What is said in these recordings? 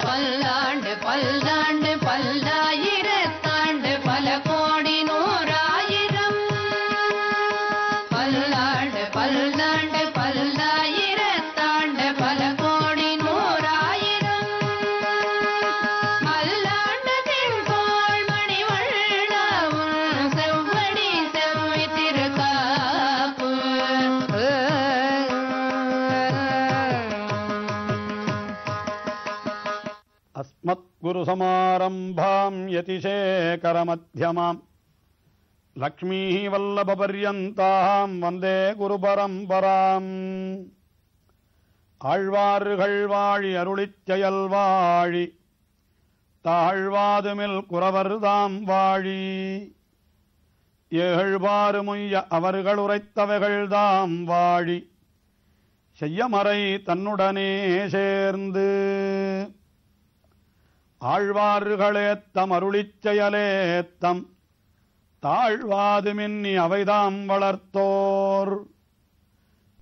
பல்லாண்டு பல்லாண்டு பல்லாயிரத்தாண்டு பல கோடி நூறாயிரம் பல்லாண்டு பல்லாண்டு பல்லாயிரத்தாண்டு பல கோடி நூறாயிரம் மல்லாண்டு தின்கோள் மணிவண்ணாவும் செவ்வடி செவ்வி திருக்காப்பு अस्मत्गुरुसमारम्भां यतिशेखरमध्यमां लक्ष्मीवल्लभपर्यन्तां वन्दे गुरुपरम्पराम् ஆழ்வார்கள் வாழி அருளிச் செயல் வாழி தாழ்வாதுமில் குறவர்தாம் வாழி ஏழ்வாறு முய்ய அவர்கள் உரைத்தவைகள்தாம் வாழி செய்யமறை தன்னுடனே சேர்ந்து ஆழ்வார்களேத்தம் அருளிச் செயலேத்தம் தாழ்வாது மின்னி அவைதாம் வளர்த்தோர்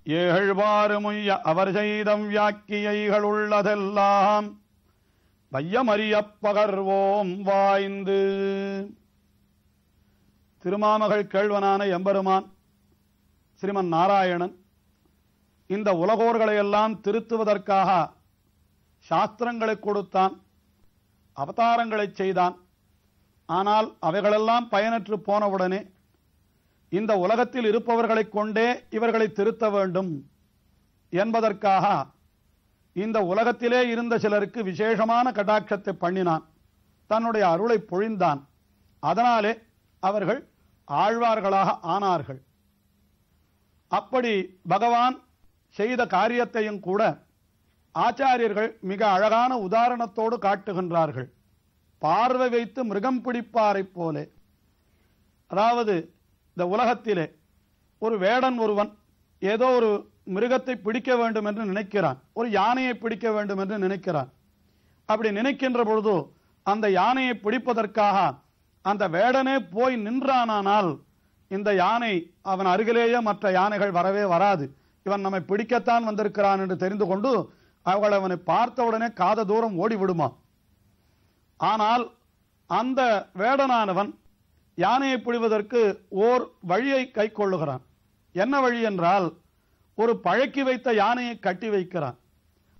ஏழ்வாறு முய்ய அவர் செய்தம் வியாக்கியைகள் உள்ளதெல்லாம் வையமறியப் பகர்வோம் வாய்ந்து. திருமாமகள் கேள்வனான எம்பெருமான் ஸ்ரீமன் நாராயணன் இந்த உலகோர்களையெல்லாம் திருத்துவதற்காக சாஸ்திரங்களை கொடுத்தான், அவதாரங்களை செய்தான். ஆனால் அவைகளெல்லாம் பயனற்று போனவுடனே இந்த உலகத்தில் இருப்பவர்களைக் கொண்டே இவர்களை திருத்த வேண்டும் என்பதற்காக இந்த உலகத்திலே இருந்த சிலருக்கு விசேஷமான கடாட்சத்தை பண்ணினான், தன்னுடைய அருளை பொழிந்தான். அதனாலே அவர்கள் ஆழ்வார்களாக ஆனார்கள். அப்படி பகவான் செய்த காரியத்தையும் கூட ஆச்சாரியர்கள் மிக அழகான உதாரணத்தோடு காட்டுகின்றார்கள். பார்வை வைத்து மிருகம் பிடிப்பாரை போலே. அதாவது இந்த உலகத்திலே ஒரு வேடன் ஒருவன் ஏதோ ஒரு மிருகத்தை பிடிக்க வேண்டும் என்று நினைக்கிறான், ஒரு யானையை பிடிக்க வேண்டும் என்று நினைக்கிறான். அப்படி நினைக்கின்ற பொழுது அந்த யானையை பிடிப்பதற்காக அந்த வேடனே போய் நின்றானால் இந்த யானை அவன் அருகிலேயே மற்ற யானைகள் வரவே வராது. இவன் நம்மை பிடிக்கத்தான் வந்திருக்கிறான் என்று தெரிந்து கொண்டு அவர்கள் அவனை பார்த்தவுடனே காத தூரம் ஓடிவிடுமா. ஆனால் அந்த வேடனானவன் யானையை பிடிவதற்கு ஓர் வழியை கை கொள்ளுகிறான். என்ன வழி என்றால், ஒரு பழக்கி வைத்த யானையை கட்டி வைக்கிறான்.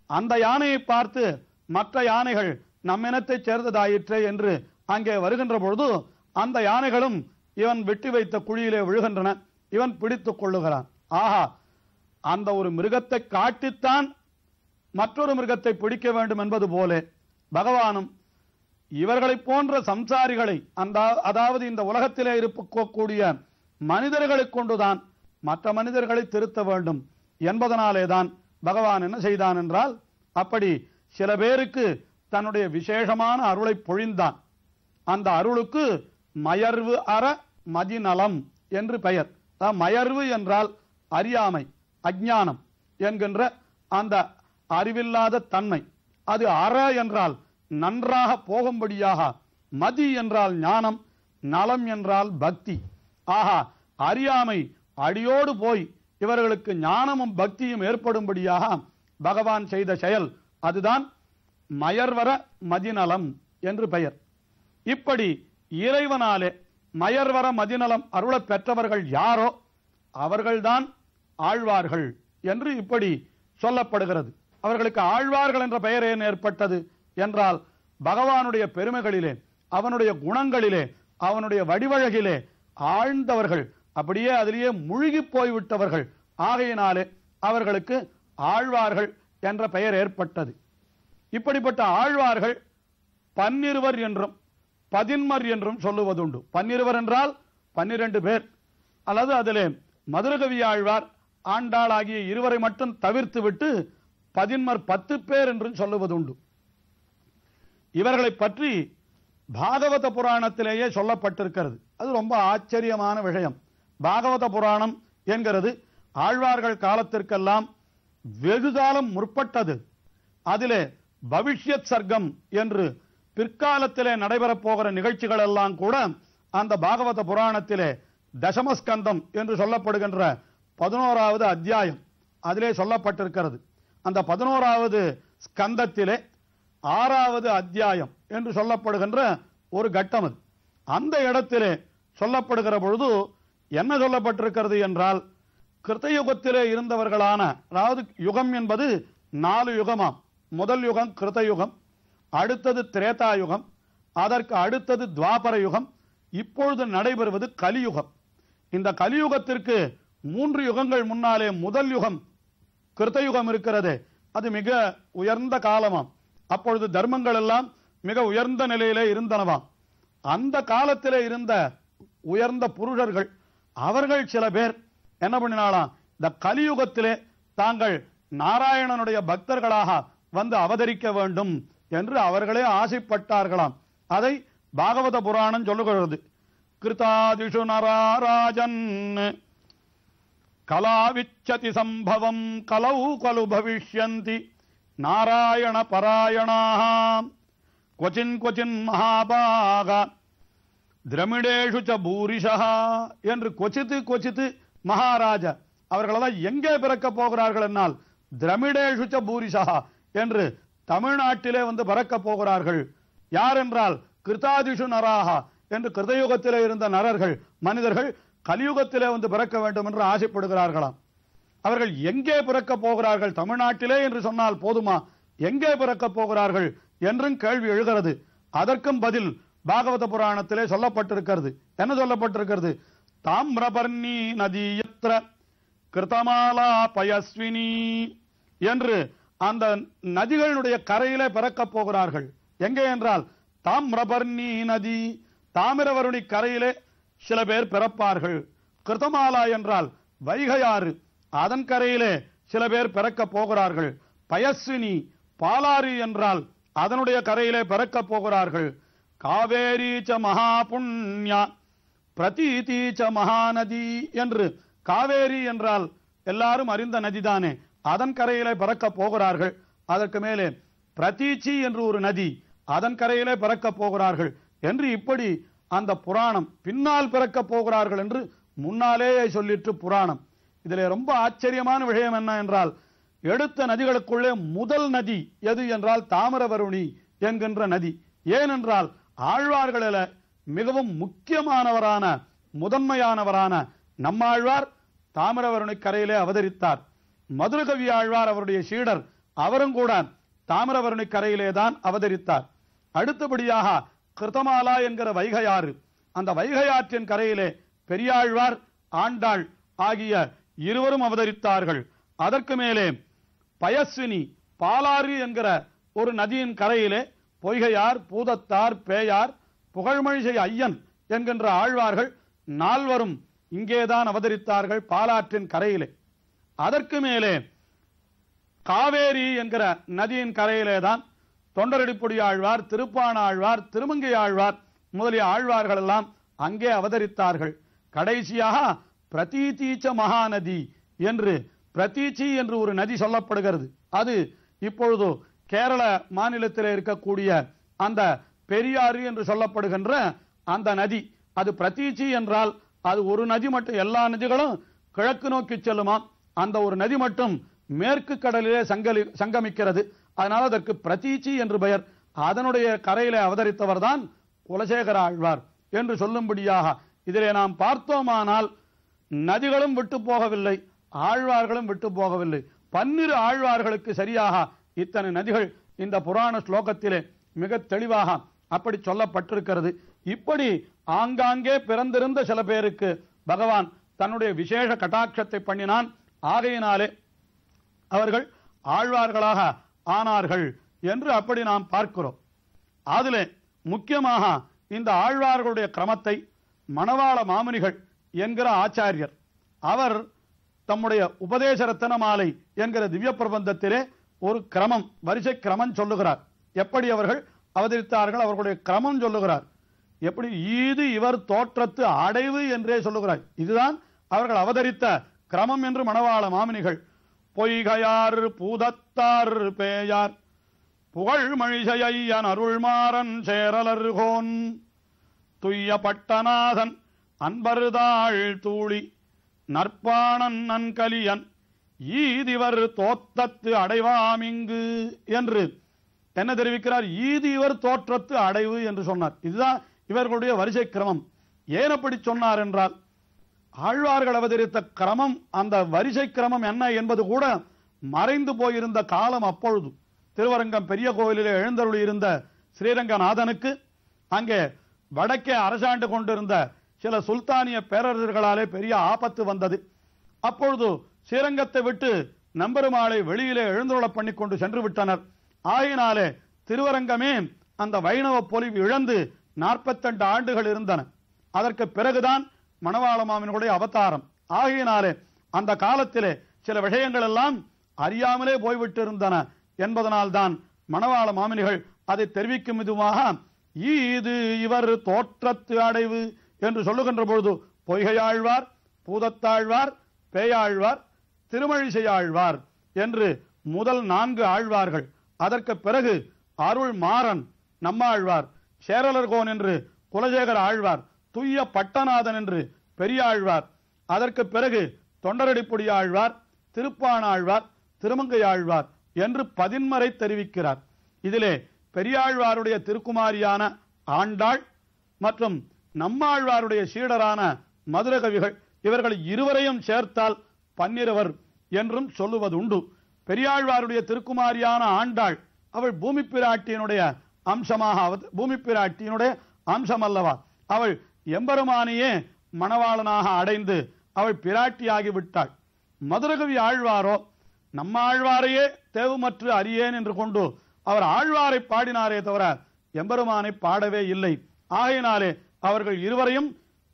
அந்த யானையை பார்த்து மற்ற யானைகள் நம்மினத்தைச் சேர்ந்ததாயிற்றே என்று அங்கே வருகின்ற பொழுது அந்த யானைகளும் இவன் வெட்டி வைத்த குழியிலே விழுகின்றன. இவன் பிடித்துக் கொள்ளுகிறான். ஆஹா, அந்த ஒரு மிருகத்தை காட்டித்தான் மற்றொரு மிருகத்தை பிடிக்க வேண்டும் என்பது போல பகவானும் இவர்களை போன்ற சம்சாரிகளை, அதாவது இந்த உலகத்திலே இருக்கக்கூடிய மனிதர்களை கொண்டுதான் மற்ற மனிதர்களை திருத்த வேண்டும் என்பதனாலேதான் பகவான் என்ன செய்தான் என்றால், அப்படி சில பேருக்கு தன்னுடைய விசேஷமான அருளை பொழிந்தான். அந்த அருளுக்கு மயர்வு அற மதிநலம் என்று பெயர். மயர்வு என்றால் அறியாமை, அஞ்ஞானம் என்கின்ற அந்த அறிவில்லாத தன்மை. அது அற என்றால் நன்றாக போகும்படியாக, மதி என்றால் ஞானம், நலம் என்றால் பக்தி. ஆஹா, அறியாமை அடியோடு போய் இவர்களுக்கு ஞானமும் பக்தியும் ஏற்படும்படியாக பகவான் செய்த செயல், அதுதான் மயர்வர மதிநலம் என்று பெயர். இப்படி இறைவனாலே மயர்வர மதிநலம் அருள பெற்றவர்கள் யாரோ அவர்கள்தான் ஆழ்வார்கள் என்று இப்படி சொல்லப்படுகிறது. அவர்களுக்கு ஆழ்வார்கள் என்ற பெயர் ஏன் ஏற்பட்டது என்றால், பகவானுடைய பெருமைகளிலே, அவனுடைய குணங்களிலே, அவனுடைய வடிவழகிலே ஆழ்ந்தவர்கள், அப்படியே அதிலேயே முழுகி போய்விட்டவர்கள். ஆகையினாலே அவர்களுக்கு ஆழ்வார்கள் என்ற பெயர் ஏற்பட்டது. இப்படிப்பட்ட ஆழ்வார்கள் பன்னிருவர் என்றும் பதின்மர் என்றும் சொல்லுவதுண்டு. பன்னிருவர் என்றால் 12 பேர், அல்லது அதிலே மதுரகவி ஆழ்வார் ஆண்டாள் ஆகிய இருவரை மட்டும் தவிர்த்து விட்டு பதின்மர் 10 பேர் என்றும் சொல்லுவதுண்டு. இவர்களை பற்றி பாகவத புராணத்திலேயே சொல்லப்பட்டிருக்கிறது. அது ரொம்ப ஆச்சரியமான விஷயம். பாகவத புராணம் என்கிறது ஆழ்வார்கள் காலத்திற்கெல்லாம் வெகுகாலம் முற்பட்டது. அதிலே பவிஷ்யத் சர்க்கம் என்று பிற்காலத்திலே நடைபெறப் போகிற நிகழ்ச்சிகள் எல்லாம் கூட அந்த பாகவத புராணத்திலே தசமஸ்கந்தம் என்று சொல்லப்படுகின்ற 11வது அத்தியாயம் அதிலே சொல்லப்பட்டிருக்கிறது. அந்த 11வது ஸ்கந்தத்திலே 6வது அத்தியாயம் என்று சொல்லப்படுகின்ற ஒரு கட்டம் அது. அந்த இடத்திலே சொல்லப்படுகிற பொழுது என்ன சொல்லப்பட்டிருக்கிறது என்றால், கிருத்தயுகத்திலே இருந்தவர்களான, அதாவது யுகம் என்பது 4 யுகமாம். முதல் யுகம் கிருத்தயுகம், அடுத்தது திரேதா யுகம், அதற்கு அடுத்தது துவாபர யுகம், இப்பொழுது நடைபெறுவது கலியுகம். இந்த கலியுகத்திற்கு 3 யுகங்கள் முன்னாலே முதல் யுகம் கிருத்தயுகம் இருக்கிறது. அது மிக உயர்ந்த காலமாம். அப்பொழுது தர்மங்கள் எல்லாம் மிக உயர்ந்த நிலையிலே இருந்தனவாம். அந்த காலத்திலே இருந்த உயர்ந்த புருஷர்கள், அவர்கள் சில பேர் என்ன பண்ணினாலாம், இந்த கலியுகத்திலே தாங்கள் நாராயணனுடைய பக்தர்களாக வந்து அவதரிக்க வேண்டும் என்று அவர்களே ஆசைப்பட்டார்களாம். அதை பாகவத புராணம் சொல்லுகிறது. கிருதாதிஷு நராராஜன் கலாவிச்சதி சம்பவம் கலௌ கலு பவிஷ்யந்தி நாராயண பராயணாம் கொச்சின் கொச்சின் மகாபாக திரமிடேஷு ச பூரிஷா என்று கொச்சித்து கொச்சித்து மகாராஜா அவர்களெல்லாம் எங்கே பிறக்க போகிறார்கள் என்னால் திரமிடேஷு ச பூரிஷா என்று தமிழ்நாட்டிலே வந்து பிறக்க போகிறார்கள். யார் என்றால் கிருதாதிஷு நராகா என்று கிருதயுகத்திலே இருந்த நரர்கள், மனிதர்கள் கலியுகத்திலே வந்து பிறக்க வேண்டும் என்று ஆசைப்படுகிறார்களாம். அவர்கள் எங்கே பிறக்க போகிறார்கள், தமிழ்நாட்டிலே என்று சொன்னால் போதுமா, எங்கே பிறக்க போகிறார்கள் என்றும் கேள்வி எழுகிறது. அதற்கும் பதில் பாகவத புராணத்திலே சொல்லப்பட்டிருக்கிறது. என்ன சொல்லப்பட்டிருக்கிறது? தாமிரபர்ணி நதியத்ர கிருதமாலா பயஸ்வினி என்று அந்த நதிகளுடைய கரையிலே பிறக்க போகிறார்கள். எங்கே என்றால் தாமிரபர்ணி நதி, தாமிரவருணி கரையிலே சில பேர் பிறப்பார்கள். கிருதமாலா என்றால் வைகையாறு, அதன் கரையிலே சில பேர் பிறக்க போகிறார்கள். பயஸ்வினி பாலாறு என்றால் அதனுடைய கரையிலே பிறக்க போகிறார்கள். காவேரீச்ச மகாபுண்யா பிரதீதீச்ச மகாநதி என்று, காவேரி என்றால் எல்லாரும் அறிந்த நதிதானே, அதன் கரையிலே பிறக்க போகிறார்கள். அதற்கு மேலே பிரதீச்சி என்று ஒரு நதி, அதன் கரையிலே பிறக்க போகிறார்கள் என்று இப்படி அந்த புராணம் பின்னால் பிறக்க போகிறார்கள் என்று முன்னாலேயே சொல்லிட்டு புராணம். இதிலே ரொம்ப ஆச்சரியமான விஷயம் என்ன என்றால், எடுத்த நதிகளுக்குள்ளே முதல் நதி எது என்றால் தாமிரவருணி என்கின்ற நதி. ஏனென்றால் ஆழ்வார்களில மிகவும் முக்கியமானவரான முதன்மையானவரான நம்மாழ்வார் தாமிரவருணி கரையிலே அவதரித்தார். மதுரகவி ஆழ்வார் அவருடைய சீடர், அவரும் கூட தாமிரவருணி கரையிலே தான் அவதரித்தார். அடுத்தபடியாக கிருதமாலா என்கிற வைகையாறு, அந்த வைகையாற்றின் கரையிலே பெரியாழ்வார் ஆண்டாள் ஆகிய இருவரும் அவதரித்தார்கள். அதற்கு மேலே பயஸ்வினி பாலாறு என்கிற ஒரு நதியின் கரையிலே பொய்கையார், பூதத்தார், பேயார், புகழ்மழிசை ஐயன் என்கின்ற ஆழ்வார்கள் 4வரும் இங்கேதான் அவதரித்தார்கள், பாலாற்றின் கரையிலே. அதற்கு மேலே காவேரி என்கிற நதியின் கரையிலே தான் தொண்டரடிப்புடி ஆழ்வார், திருப்பாண ஆழ்வார், திருமங்கை ஆழ்வார் முதலிய ஆழ்வார்கள் எல்லாம் அங்கே அவதரித்தார்கள். கடைசியாக பிரதீதீச்ச மகாநதி என்று, பிரதீச்சி என்று ஒரு நதி சொல்லப்படுகிறது. அது இப்பொழுது கேரள மாநிலத்தில் இருக்கக்கூடிய அந்த பெரியாறு என்று சொல்லப்படுகின்ற அந்த நதி. அது பிரதீச்சி என்றால் அது ஒரு நதி மட்டும், எல்லா நதிகளும் கிழக்கு நோக்கி செல்லுமாம், அந்த ஒரு நதி மட்டும் மேற்கு கடலிலே சங்கமிக்கிறது. அதனால் அதற்கு பிரதீச்சி என்று பெயர். அதனுடைய கரையிலே அவதரித்தவர் தான் குலசேகர ஆழ்வார் என்று சொல்லும்படியாக இதிலே நாம் பார்த்தோமானால் நதிகளும் விட்டு போகவில்லை, ஆழ்வார்களும் விட்டு போகவில்லை. 12 ஆழ்வார்களுக்கு சரியாக இத்தனை நதிகள் இந்த புராண ஸ்லோகத்திலே மிக தெளிவாக அப்படி சொல்லப்பட்டிருக்கிறது. இப்படி ஆங்காங்கே பிறந்திருந்த சில பேருக்கு பகவான் தன்னுடைய விசேஷ கட்டாட்சத்தை பண்ணினான். ஆகையினாலே அவர்கள் ஆழ்வார்களாக ஆனார்கள் என்று அப்படி நாம் பார்க்கிறோம். அதிலே முக்கியமாக இந்த ஆழ்வார்களுடைய கிரமத்தை மணவாள மாமுனிகள் என்கிற ஆச்சாரியர் அவர் தம்முடைய உபதேச ரத்தன மாலை என்கிற திவ்ய பிரபந்தத்திலே ஒரு கிரமம், வரிசை கிரமம் சொல்லுகிறார். எப்படி அவர்கள் அவதரித்தார்கள் அவர்களுடைய கிரமம் சொல்லுகிறார். எப்படி ஈது இவர் தோற்றத்து அடைவு என்றே சொல்லுகிறார். இதுதான் அவர்கள் அவதரித்த கிரமம் என்று மணவாள மாமுனிகள். பொய்கையார், பூதத்தார், பேயார், புகழ்மழிசையன், அருள்மாறன், சேரலர்கோன், துய்ய பட்டநாதன், அன்பருதாள் தூளி, நற்பாணன், நன்கலியன், ஈதிவர் தோத்தத்து அடைவாமிங்கு என்று என்ன தெரிவிக்கிறார்? ஈது இவர் தோற்றத்து அடைவு என்று சொன்னார். இதுதான் இவர்களுடைய வரிசை கிரமம். ஏன் அப்படி சொன்னார் என்றால், ஆழ்வார்கள் அவதரித்த கிரமம், அந்த வரிசை கிரமம் என்ன என்பது கூட மறைந்து போயிருந்த காலம் அப்பொழுது. திருவரங்கம் பெரிய கோவிலிலே எழுந்தருளி இருந்த ஸ்ரீரங்கநாதனுக்கு அங்கே வடக்கே அரசாண்டு கொண்டிருந்த சில சுல்தானிய பேரரசர்களாலே பெரிய ஆபத்து வந்தது. அப்பொழுது ஸ்ரீரங்கத்தை விட்டு நம்பெருமாளை வெளியிலே எழுந்தருள பண்ணி கொண்டு சென்று விட்டனர். ஆகினாலே திருவரங்கமே அந்த வைணவ பொலிவு இழந்து 42 ஆண்டுகள் இருந்தன. அதற்கு பிறகுதான் மணவாள மாமனுடைய அவதாரம். ஆகினாலே அந்த காலத்திலே சில விஷயங்கள் எல்லாம் அறியாமலே போய்விட்டு இருந்தன என்பதனால்தான் மணவாள மாமனிகள் அதை தெரிவிக்கும் விதமாக ஈது இவர் தோற்றத்து அடைவு என்று சொல்லுகின்ற பொழுது பொய்கையாழ்வார், பூதத்தாழ்வார், பேயாழ்வார், திருமழிசையாழ்வார் என்று முதல் 4 ஆழ்வார்கள். அதற்கு பிறகு அருள் மாறன் நம்மாழ்வார், சேரலர்கோன் என்று குலசேகர ஆழ்வார், துய்ய பட்டநாதன் என்று பெரியாழ்வார், அதற்கு பிறகு தொண்டரடிப்புடி ஆழ்வார், திருப்பாணாழ்வார், திருமங்கையாழ்வார் என்று 10 தெரிவிக்கிறார். இதிலே பெரியாழ்வாருடைய திருக்குமாரியான ஆண்டாள் மற்றும் நம்மாழ்வாருடைய சீடரான மதுரகவிகள் இவர்கள் இருவரையும் சேர்த்தால் 12 என்றும் சொல்லுவதுண்டு. பெரியாழ்வாருடைய திருக்குமாரியான ஆண்டாள் அவள் பூமி பிராட்டியினுடைய அம்சமாக, பூமி பிராட்டியினுடைய அம்சம் அல்லவா, அவள் எம்பெருமானையே மணவாளனாக அடைந்து அவள் பிராட்டியாகிவிட்டாள். மதுரகவி ஆழ்வாரோ நம்மாழ்வாரையே தேவுமற்று அறியேன் என்று கொண்டு அவர் ஆழ்வாரை பாடினாரே தவிர எம்பெருமானை பாடவே இல்லை. ஆகையினாலே அவர்கள் இருவரையும்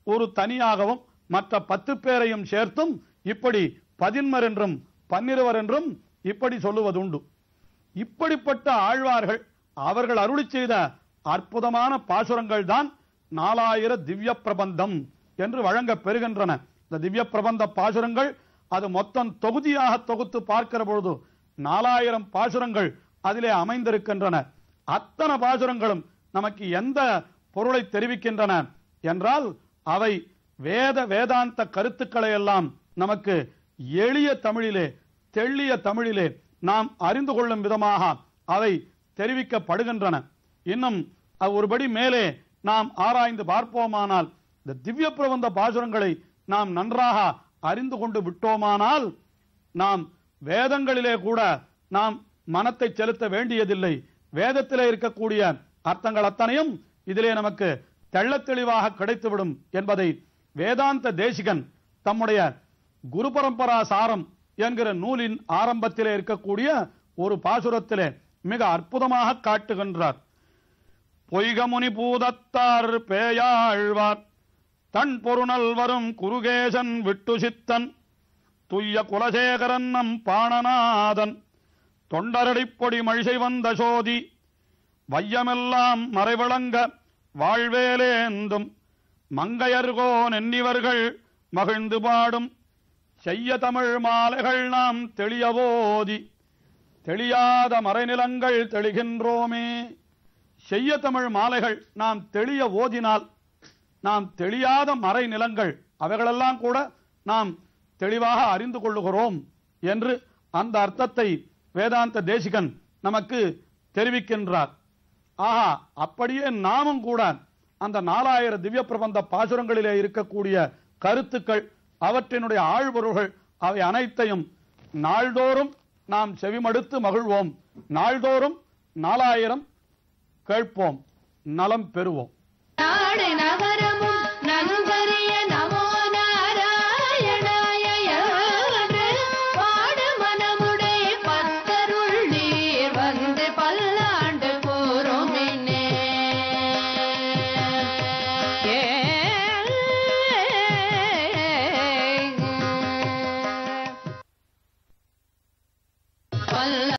ஒரு தனியாகவும் மற்ற 10 பேரையும் சேர்த்தும் இப்படி 10 என்றும் 12 என்றும் இப்படி சொல்லுவதுண்டு. இப்படிப்பட்ட ஆழ்வார்கள் அவர்கள் அருளி செய்த அற்புதமான பாசுரங்கள் தான் 4000 திவ்ய பிரபந்தம் என்று வழங்க பெறுகின்றன. இந்த திவ்ய பிரபந்த பாசுரங்கள் அது மொத்தம் தொகுதியாக தொகுத்து பார்க்கிற பொழுது 4000 பாசுரங்கள் அதிலே அமைந்திருக்கின்றன. அத்தனை பாசுரங்களும் நமக்கு எந்த பொருளை தெரிவிக்கின்றன என்றால், அவை வேதாந்த கருத்துக்களை எல்லாம் நமக்கு எளிய தமிழிலே, தெள்ளிய தமிழிலே நாம் அறிந்து கொள்ளும் விதமாக அவை தெரிவிக்கப்படுகின்றன. இன்னும் ஒருபடி மேலே நாம் ஆராய்ந்து பார்ப்போமானால், இந்த திவ்ய பிரபந்த பாசுரங்களை நாம் நன்றாக அறிந்து கொண்டு விட்டோமானால் நாம் வேதங்களிலே கூட நாம் மனத்தை செலுத்த வேண்டியதில்லை. வேதத்திலே இருக்கக்கூடிய அர்த்தங்கள் அத்தனையும் இதிலே நமக்கு தெள்ளத் தெளிவாக கிடைத்துவிடும் என்பதை வேதாந்த தேசிகன் தம்முடைய குரு பரம்பரா சாரம் என்கிற நூலின் ஆரம்பத்திலே இருக்கக்கூடிய ஒரு பாசுரத்திலே மிக அற்புதமாக காட்டுகின்றார். பொய்கமுனி பூதத்தார் பேயாழ்வார் தன் பொருணல் வரும் குருகேசன் விட்டு சித்தன் துய்ய குலசேகரன் நம் பாணநாதன் தொண்டரடிப்பொடி மழிசை வந்த சோதி வையமெல்லாம் மறைவிளங்க வாழ்வேலேந்தும் மங்கையர்கோன் என்னிவர்கள் மகிழ்ந்து பாடும் செய்ய தமிழ் மாலைகள் நாம் தெளியவோதி தெளியாத மறைநிலங்கள் தெளிகின்றோமே. செய்ய தமிழ் மாலைகள் நாம் தெளிய ஓதினால் நாம் தெளியாத மறை நிலங்கள் அவைகளெல்லாம் கூட நாம் தெளிவாக அறிந்து கொள்ளுகிறோம் என்று அந்த அர்த்தத்தை வேதாந்த தேசிகன் நமக்கு தெரிவிக்கின்றார். ஆஹா, அப்படியே நாமும் கூட அந்த 4000 திவ்ய பிரபந்த பாசுரங்களிலே இருக்கக்கூடிய கருத்துக்கள், அவற்றினுடைய ஆழ்பொருள்கள், அவை அனைத்தையும் நாள்தோறும் நாம் செவிமடுத்து மகிழ்வோம். நாள்தோறும் 4000 கேட்போம், நலம் பெறுவோம். நாடு நகர